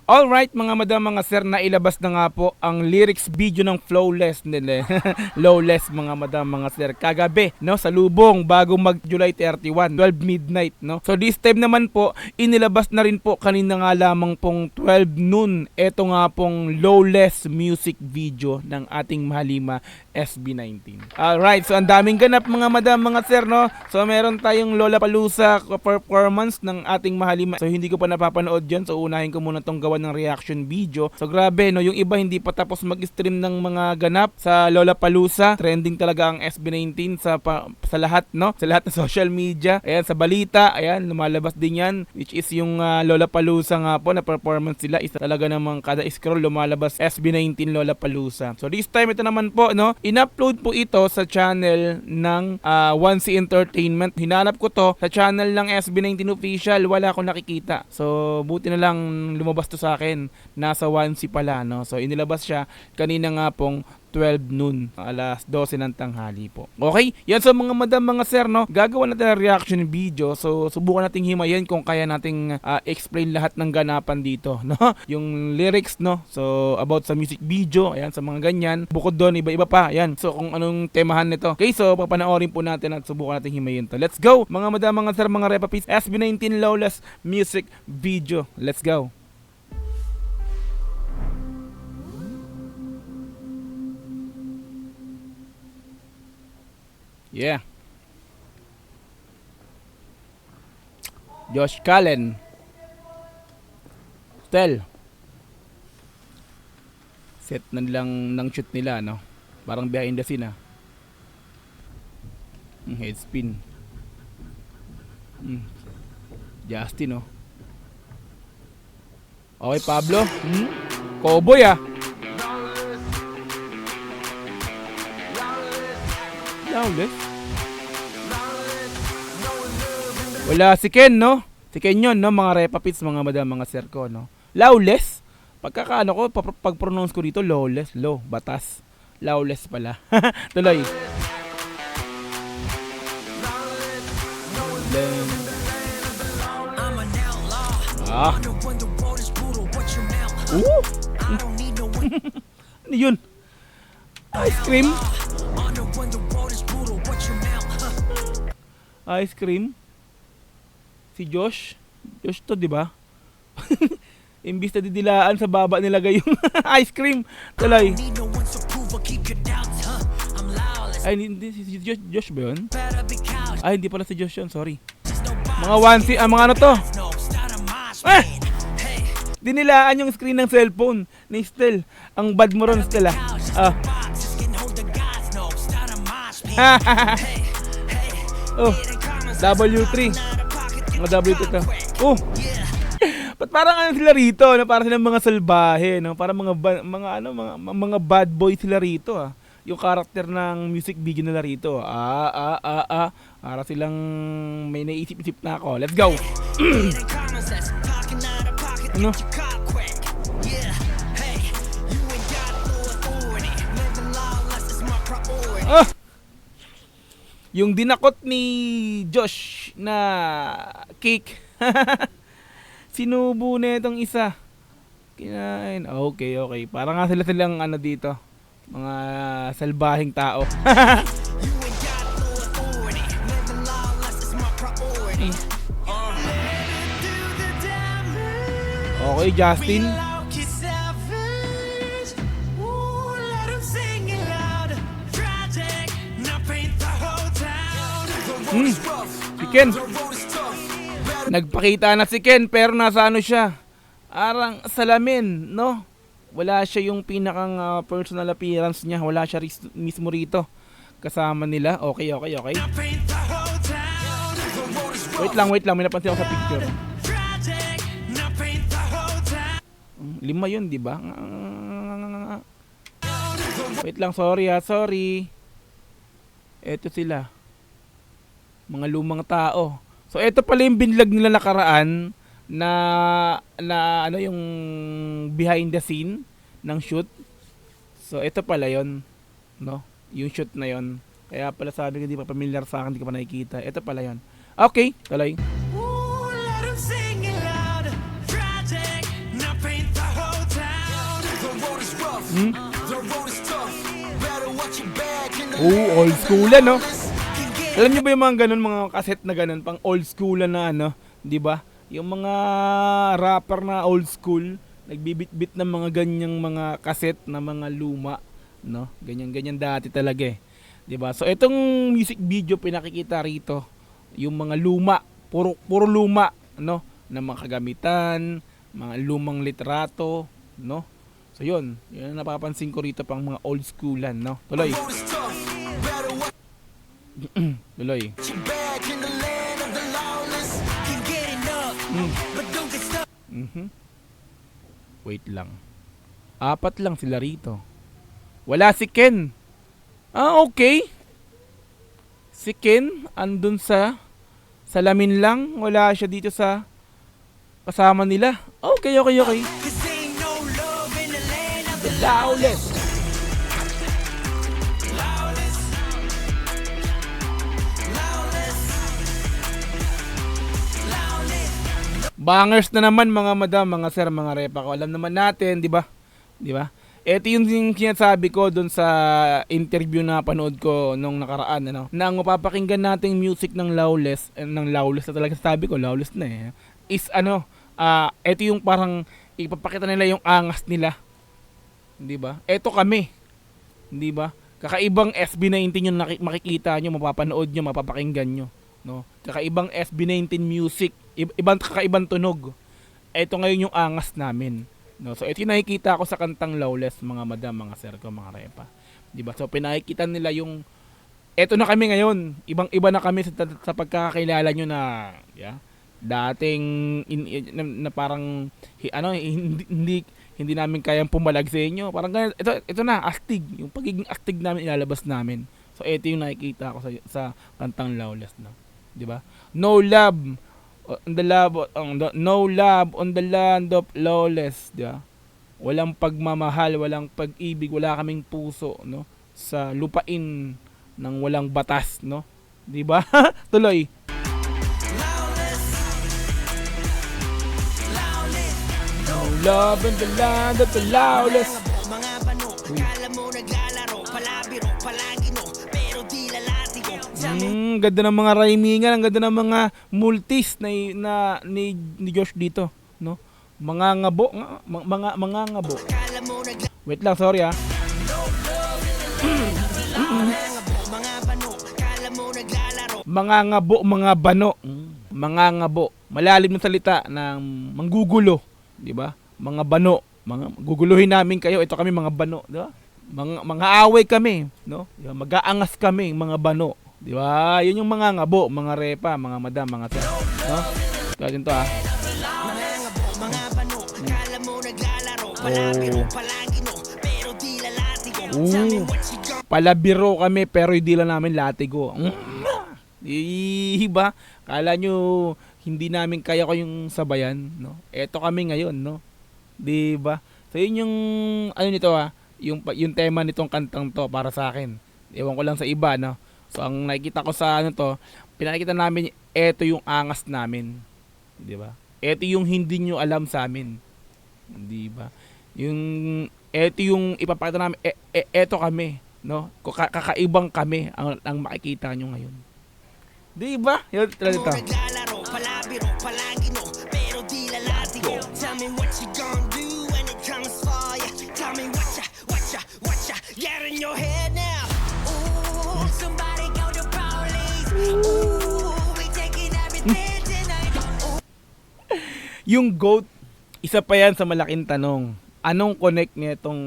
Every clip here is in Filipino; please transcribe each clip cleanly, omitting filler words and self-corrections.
Alright mga madam, mga sir, na ilabas na nga po ang lyrics video ng Flawless nila. Lawless mga madam, mga sir. Kagabi, no, sa lubong bago mag July 31, 12 midnight, no. So this time naman po, inilabas na rin po kanina nga lamang pong 12 noon. Ito nga pong Lawless music video ng ating mahalima SB19. Alright, so ang daming ganap mga madam, mga sir, no. So meron tayong Lollapalooza performance ng ating mahalima. So hindi ko pa napapanood yan, so unahin ko muna tong gawa ng reaction video. So grabe, no, yung iba hindi pa tapos mag-stream ng mga ganap sa Lollapalooza. Trending talaga ang SB19 sa lahat, no? Sa lahat ng social media. Ayan, sa balita, ayan, lumalabas din yan, which is yung Lollapalooza nga po na performance sila. Isa talaga namang kada scroll lumalabas SB19 Lollapalooza. So this time ito naman po, no, in-upload po ito sa channel ng 1C Entertainment. Hinanap ko to sa channel ng SB19 Official, wala akong nakikita. So buti na lang lumabas to sa akin, nasa 1C pala, no. So inilabas siya kanina nga pong 12 noon, alas 12 ng tanghali po. Okay? Yan, so mga madam, mga sir, no, gagawa natin ng reaction video. So subukan nating himayin kung kaya nating explain lahat ng ganapan dito, no? Yung lyrics, no? So about sa music video, ayan, sa mga ganyan. Bukod doon, iba-iba pa. Ayan. So kung anong temahan nito. Okay, so papanoorin po natin at subukan nating himayin to. Let's go! Mga madam, mga sir, mga repapis, SB19 Lawless music video. Let's go! Yeah. Josh Cullen. Stel. Set na lang ng shoot nila, no? Parang behind the scene, ah. Head spin. Justin, no? Okay, Pablo. Cowboy, ah. Lawless. Wala si Ken, no? Si Ken yun, no? Mga repapits, mga madam, mga sir ko, no? Lawless. Pagkakaano ko, pag-pronounce ko dito, lawless. Low, batas. Lawless pala. Tuloy. Ah. Ano yun? Ice cream? Ice cream? Si Josh? Josh to, di ba? Imbis na didilaan, sa baba nilagay yung ice cream. Tuloy. Ay, hindi si Josh ba yun? Ay, hindi pala si Josh yun, sorry. Mga onesie, mga ano to? Dinilaan yung screen ng cellphone ni Stel. Ang bad mo ron, Stel, ah. Oh, W3. Mga W3 ka. Oh. Ba't parang ano sila rito, no? Parang silang mga salbahe, no? Parang mga bad boy sila rito, ah. Yung karakter ng music video nila rito. Para silang may naisip-isip na ako. Let's go. Ano? Ah! Yung dinakot ni Josh na cake. Sinubo na itong isa. Kinain. Okay. Parang nga silang ano dito. Mga salbahing tao. Okay, Justin. Si Ken. Nagpakita na si Ken pero nasa ano siya? Arang salamin, no? Wala siya yung pinakang personal appearance niya. Wala siya mismo rito. Kasama nila. Okay. Wait lang. May napansin ako sa picture. 5 yun, di ba? Wait lang, sorry. Eto sila. Mga lumang tao. So eto pala yung binlog nila nakaraan na ano yung behind the scene ng shoot. So eto pala yon, no? Yung shoot na yon. Kaya pala sabi ko, hindi pa familiar sa akin, hindi ko pa nakikita. Eto pala yon. Okay, tuloy. Ooh, let 'em sing it loud. Tragic, na paint. Hmm? Old school no? Alam niyo ba yung mga ganun, mga cassette na ganun, pang old school na ano, 'di ba? Yung mga rapper na old school, nagbibit-bit ng mga ganyang mga cassette na mga luma, no? Ganyan-ganyan dati talaga eh. 'Di ba? So itong music video pinakikita rito, yung mga luma, puro luma, no? Na mga kagamitan, mga lumang litrato, no? So yun ang napapansin ko rito pang mga old schoolan, no? Tuloy. Tuloy. Wait lang. 4 lang sila rito. Wala si Ken. Okay. Si Ken andun sa salamin lang. Wala siya dito sa kasama nila. Okay. The Lawless. Bangers na naman mga madam, mga sir, mga repa ko. Alam naman natin, 'di ba? 'Di ba? Ito yung sinasabi ko doon sa interview na panood ko nung nakaraan, ano, na ang mapapakinggan nating music ng Lawless, ng Lawless na talaga sabi ko, Lawless na eh, is ano, ito yung parang ipapakita nila yung angas nila. 'Di ba? Ito kami. 'Di ba? Kakaibang SB19 yung makikita nyo, mapapanood nyo, mapapakinggan nyo, no? Kakaibang SB19 music, kakaibang tunog. Ito ngayon yung angas namin, no? So ito yung nakikita ko sa kantang Lawless, mga madam, mga sir ko, mga repa. 'Di ba? So pinakikita nila yung eto na kami ngayon. Ibang-iba na kami sa pagkakakilala nyo na, yeah, dating na parang hindi namin kayang pumalag sa inyo. Parang ganyan, ito na, astig. Yung pagiging astig namin ilalabas namin. So ito yung nakikita ko sa kantang Lawless, no? 'Di ba? No love on the land of Lawless, 'di ba? Walang pagmamahal, walang pag-ibig, wala kaming puso, no? Sa lupain ng walang batas, no? 'Di ba? Tuloy. Love in the land of the Lawless. Mga bano, kala mo naglalaro, palabiro, palagino, pero di lalatigo. Ganda ng mga rhymingan, ang ganda ng mga multis na ni Josh dito, no? Mga ngabo, mga ngabo. Wait lang, sorry ah. Mga ngabo, mga bano. Mga ngabo. Malalim na salita ng manggugulo, 'di ba? Mga bano, mga guguluhin namin kayo. Ito kami mga bano, 'di ba? Mga away kami, no? Diba? Mag-aangas kami, mga bano, 'di ba? 'Yun yung mga ngabo, mga repa, mga madam, mga sir, no? Kaya to ah. Mga bano, kala mo naglalaro, palabiro, palagino, pero di lalatigo. Palabiro kami pero hindi lang namin latigo. Diba? Kala nyo hindi namin kaya ko yung sabayan, no? Eto kami ngayon, no? 'Di ba? So yun yung ano nito yung tema nitong kantang to para sa akin. Ewan ko lang sa iba, no? So ang nakikita ko sa ano to, pinakita namin eto yung angas namin, 'di ba? Eto yung hindi nyo alam sa amin, 'di ba? Yung eto yung ipapakita namin, eto kami, no? Kakaibang kami ang makikita nyo ngayon. 'Di ba? Yun talaga ito. Palabiro, palagino, pero di lalatigo. Tell me what you gonna do when it comes for ya. Tell me what ya get in your head now. Ooh, somebody go to police. Ooh, we taking everything tonight. Yung GOAT, isa pa yan sa malaking tanong. Anong connect nitong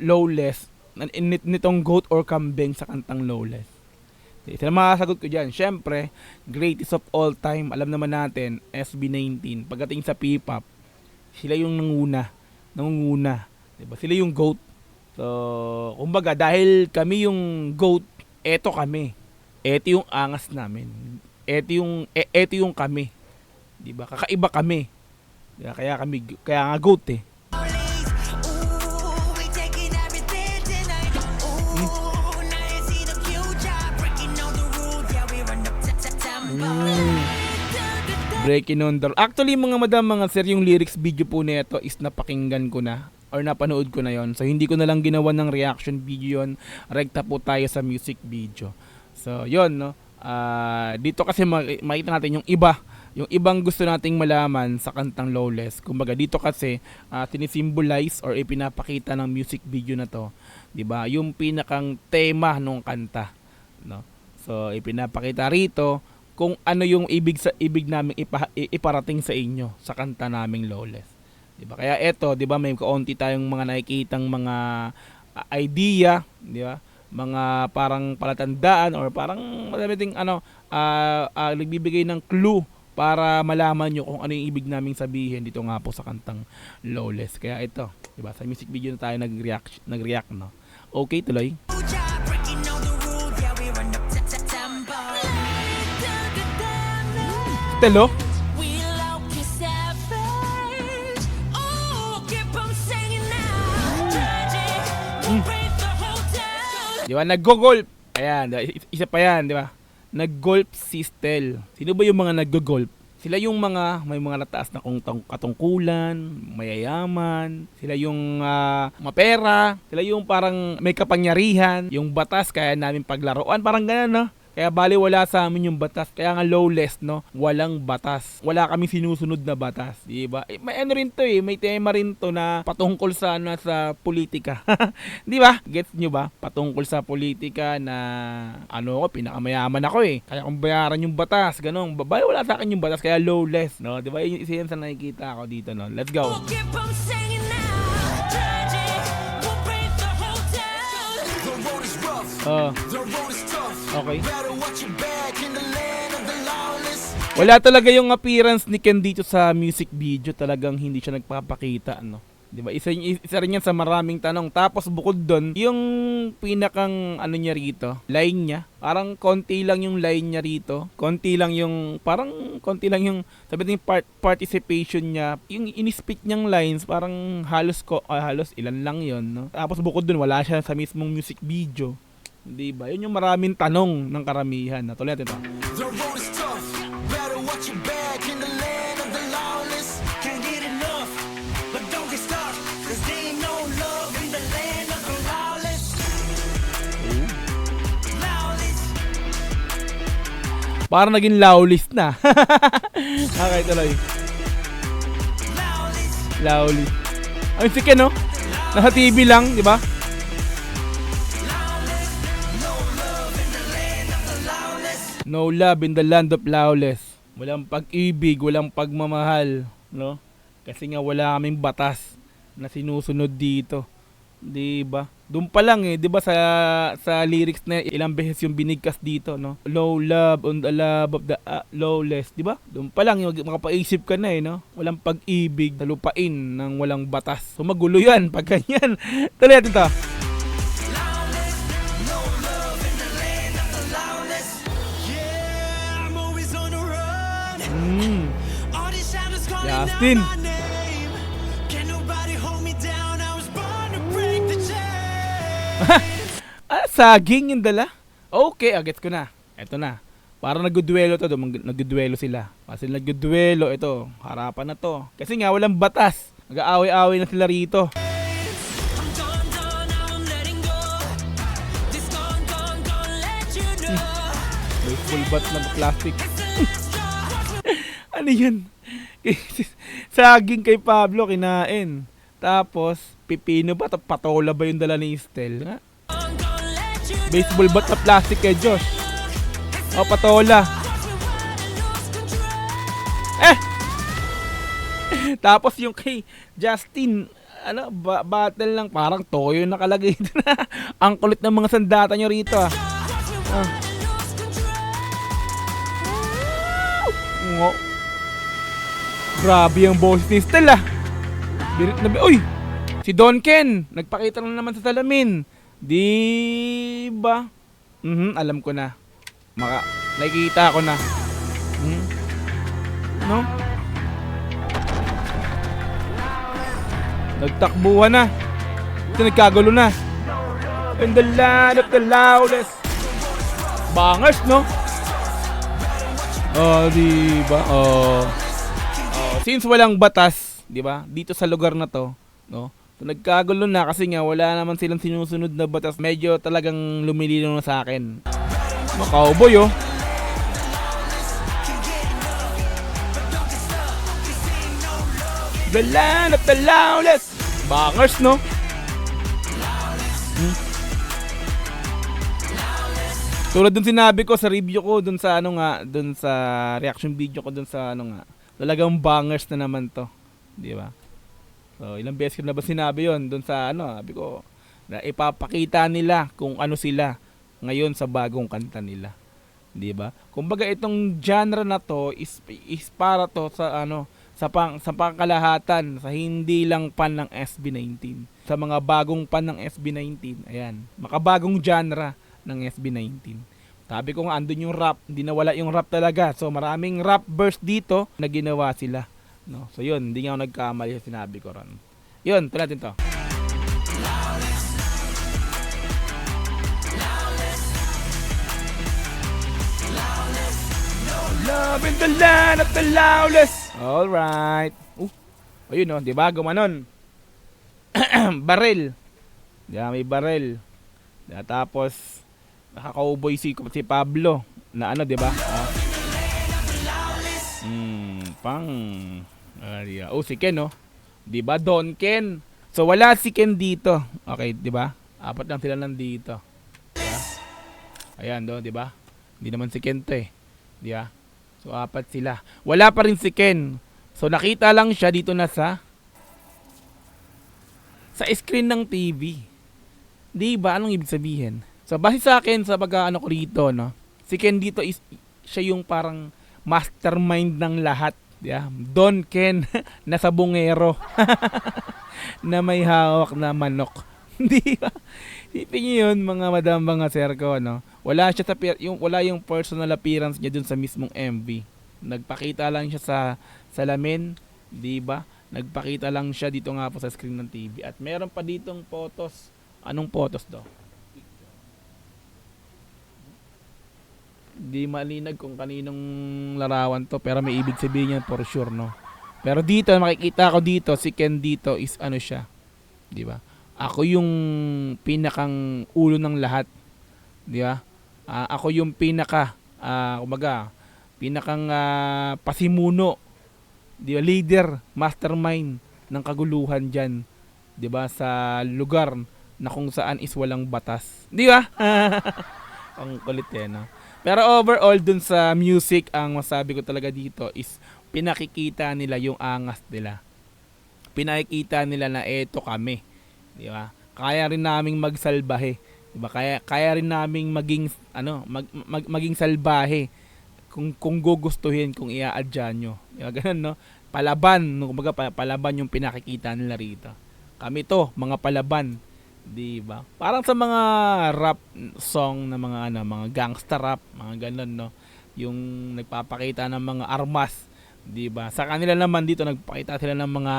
Lawless, nitong GOAT or kambing sa kantang Lawless? Ito na makasagot ko dyan. Siyempre, greatest of all time, alam naman natin, SB19. Pagdating sa P-pop, sila yung nangunguna. Diba? Sila yung GOAT. So, kumbaga, dahil kami yung GOAT, eto kami. Eto yung angas namin. Eto yung kami. Diba? Kakaiba kami. Diba? Kaya nga GOAT eh. Breaking on the... Actually mga madam, mga sir, yung lyrics video po nito is napakinggan ko na. or napanood ko na yon. So hindi ko na lang ginawa ng reaction video yon. Rekta po tayo sa music video. So yon, no. Dito kasi makita natin yung iba, yung ibang gusto nating malaman sa kantang Lawless. Kumbaga dito kasi sinisimbolize or ipinapakita ng music video na to, 'di ba? Yung pinakang tema ng kanta, no. So ipinapakita rito kung ano yung ibig naming iparating sa inyo sa kanta naming Lawless. 'Di ba? Kaya eto, 'di ba, may kaunti tayong mga nakikitang mga idea, 'di ba? Mga parang palatandaan or parang madami ding nagbibigay ng clue para malaman nyo kung ano yung ibig naming sabihin dito nga po sa kantang Lawless. Kaya ito, 'di ba? Sa music video na tayo nag-react, no. Okay, tuloy. Telo? Di ba? Nag-golf. Ayan, isa pa yan, di ba? Nag-golf si Stel. Sino ba yung mga nag-golf? Sila yung mga may mga nataas na katungkulan, mayayaman, sila yung mapera, sila yung parang may kapangyarihan, yung batas kaya namin paglaruan, parang gano'n, no? Kaya bali wala sa amin yung batas. Kaya nga Lawless, no? Walang batas. Wala kami sinusunod na batas. Diba? May ano rin to may tema rin to na patungkol sa sa politika. Di ba? Gets nyo ba? Patungkol sa politika na pinakamayaman ako Kaya kung bayaran yung batas, ganun. Bali wala sa akin yung batas, kaya Lawless, no? Di ba? Isa yan sa nakikita ako dito, no? Let's go. Okay. Wala talaga yung appearance ni Ken dito sa music video, talagang hindi siya nagpapakita, no. 'Di ba? Isa rin yan sa maraming tanong. Tapos bukod doon, yung pinakang niya rito, line niya, parang konti lang yung line niya rito. Konti lang yung sabihin participation niya. Yung in-speak niyang lines, parang halos ilan lang 'yon, no. Tapos bukod doon, wala siya sa mismong music video. Di ba? Yun yung maraming tanong ng karamihan. Tuloy natin ito. Parang naging Lawless na. Okay, tuloy. Lawless. Ay, sige, no? Nasa TV lang, di ba? No love in the land of Lawless. Walang pag-ibig, walang pagmamahal, no? Kasi nga wala kaming batas na sinusunod dito. 'Di ba? Doon pa lang 'di ba sa lyrics na ilang beses yung binigkas dito, no? No love on the love of the Lawless, 'di ba? Doon pa lang makapaisip ka na no? Walang pag-ibig sa lupain ng walang batas. So magulo 'yan pag ganyan. Tuloy natin 'to. Justin. Saging yung dala? Okay, gets ko na. Eto na. Parang nagduduelo to. Nagduduelo sila. Kasi nagduduelo, ito. Harapan na to. Kasi nga, walang batas. Nag-aaway-aaway na sila rito. Baseball bat na plastic. Ano yan? Saging kay Pablo kinain. Tapos pipino ba? Patola ba yung dala ni Estel? Baseball bat na plastic kay Josh. Patola. Tapos yung kay Justin, battle lang, parang toyo nakalagay dito na. Ang kulit ng mga sandata nyo rito Grabe ang boss ni Stella. Uy! Si Don Ken, nagpakita lang naman sa salamin. Di ba? Alam ko na. Nakikita ko na. No? Nagtakbuhan na. Ito nagkagulo na. In the land of the Lawless. Bangers, no? Di ba? Since walang batas, di ba? Dito sa lugar na to, no? So, nagkagulo na kasi nga wala naman silang sinusunod na batas. Medyo talagang lumilino na sa akin. Mga cowboy oh. The land of the lawless. Bangers no? Tulad dun sinabi ko sa review ko dun sa dun sa reaction video ko dun sa talagang bangers na naman to, di ba? So ilang beses ko na ba sinabi yon dun sa sabi ko na ipapakita nila kung ano sila ngayon sa bagong kanta nila, di ba? Kumbaga itong genre na to is para to sa sa pangkalahatan, sa hindi lang pan ng SB19. Sa mga bagong pan ng SB19, ayan, makabagong genre ng SB19. Sabi ko nga, andun yung rap, hindi nawala yung rap talaga. So maraming rap verse dito na ginawa sila. No? So yun, hindi nga ako nagkamali sa sinabi ko ron. Yun, tuloy natin to. Love in the land of the lawless. Alright. Ayun no, di ba? Gumanon. Baril. Diba, may baril. Diba, tapos nakaka-cowboy si Pablo na di ba? Pang si Ken no. 'Di ba? Don Ken. So wala si Ken dito. Okay, 'di ba? Apat lang sila nandito. Diba? Ayan do, 'di ba? Hindi naman si Ken 'to eh. 'Di ba? So apat sila. Wala pa rin si Ken. So nakita lang siya dito na sa screen ng TV. 'Di ba? Anong ibig sabihin? So base sa akin sa pag-aano ko rito, no. Si Ken dito is siya yung parang mastermind ng lahat, yeah. Don Ken na sabungero na may hawak na manok. Di ba? Isipin niyo yun mga madam, mga sir ko, no. Wala siya wala yung personal appearance niya dun sa mismong MV. Nagpakita lang siya sa salamin, di ba? Nagpakita lang siya dito nga po sa screen ng TV. At meron pa ditong photos. Anong photos do? Di malinag kung kaninong larawan to, pero may ibig sabihin yan for sure, no. Pero dito makikita ko dito si Ken dito is siya, di ba? Ako yung pinakang ulo ng lahat, di ba? Ako yung kumbaga pinakang pasimuno, di ba? Leader, mastermind ng kaguluhan diyan, di ba, sa lugar na kung saan is walang batas, di ba? Ang kulit no. Pero overall dun sa music, ang masabi ko talaga dito is pinakikita nila yung angas nila. Pinakikita nila na eto kami, di ba? Kaya rin naming magsalbahe, di ba? Kaya rin naming maging maging salbahe kung gugustuhin, kung i-aadya nyo. Di ba? Ganun, no? Palaban, kumbaga palaban yung pinakikita nila rito. Kami to, mga palaban. Di ba? Parang sa mga rap song na mga gangster rap, mga ganun, no. Yung nagpapakita ng mga armas, di ba? Sa kanila naman dito nagpakita sila ng mga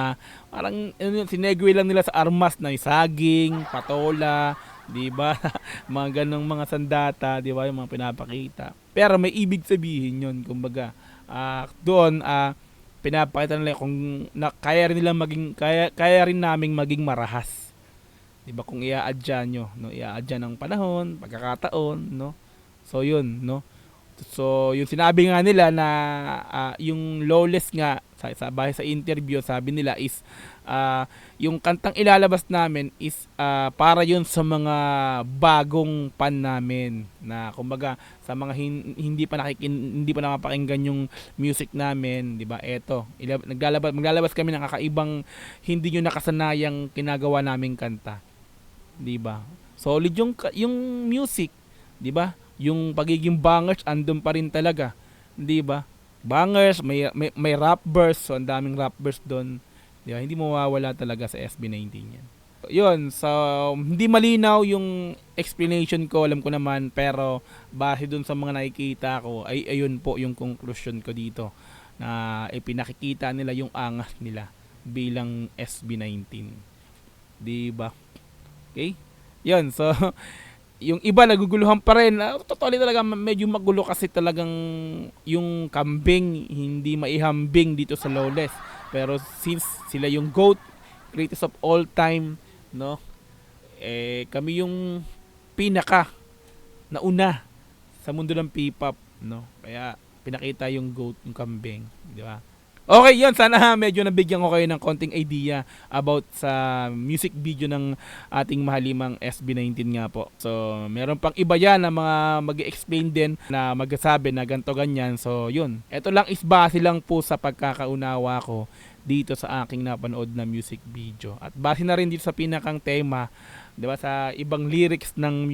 parang sinegway lang nila sa armas na saging, patola, di ba? Mga ganung mga sandata, di ba? Yung mga pinapakita. Pero may ibig sabihin 'yun, kumbaga. Doon pinapakita nila kung kaya rin nila kaya rin naming maging marahas. Diba, kung i-aadya nyo, no? I-aadya ng panahon, pagkakataon, no? So yun, no? So yung sinabi nga nila na yung lawless nga sa interview, sabi nila is yung kantang ilalabas namin is para yun sa mga bagong pan namin, na kumbaga sa mga hindi pa napapakinggan yung music namin, di ba? Eto, maglalabas kami ng kakaibang, hindi nyo nakasanayang kinagawa naming kanta. 'Di ba? Solid yung music, 'di ba? Yung pagiging bangers andun pa rin talaga, 'di ba? Bangers, may rap verse, so ang daming rap verse doon, 'di ba? Hindi mawawala talaga sa SB19 yan. 'Yun, so hindi malinaw yung explanation ko, alam ko naman, pero base doon sa mga nakikita ko ay ayun po yung conclusion ko dito, na ipinakikita nila yung angas nila bilang SB19, 'di ba? Okay? Yun, so yung iba naguguluhan pa rin. Totally talaga medyo magulo kasi talagang yung kambing hindi maihambing dito sa lawless. Pero since sila yung GOAT, greatest of all time, no? Kami yung pinaka nauna sa mundo ng P-pop, no? Kaya pinakita yung GOAT, yung kambing, di ba? Okay, yun. Sana medyo nabigyan ko kayo ng konting idea about sa music video ng ating mahalimang SB19 nga po. So, meron pang iba yan na mga mag-explain din na magsasabi na ganto ganyan. So, yun. Ito lang is base lang po sa pagkakaunawa ko dito sa aking napanood na music video. At base na rin dito sa pinakang tema, 'di ba, sa ibang lyrics ng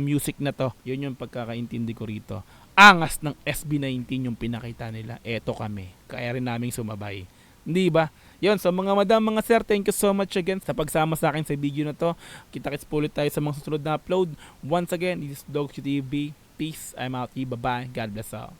music na to. 'Yun yung pagkakaintindi ko rito. Angas ng SB19 yung pinakita nila. Eto kami. Kaya rin naming sumabay. Hindi ba? Yun, so mga madam, mga sir, thank you so much again sa pagsama sa akin sa video na to. Kita-kits po ulit tayo sa mga susunod na upload. Once again, this is Dogchi TV. Peace. I'm out. Bye-bye. God bless all.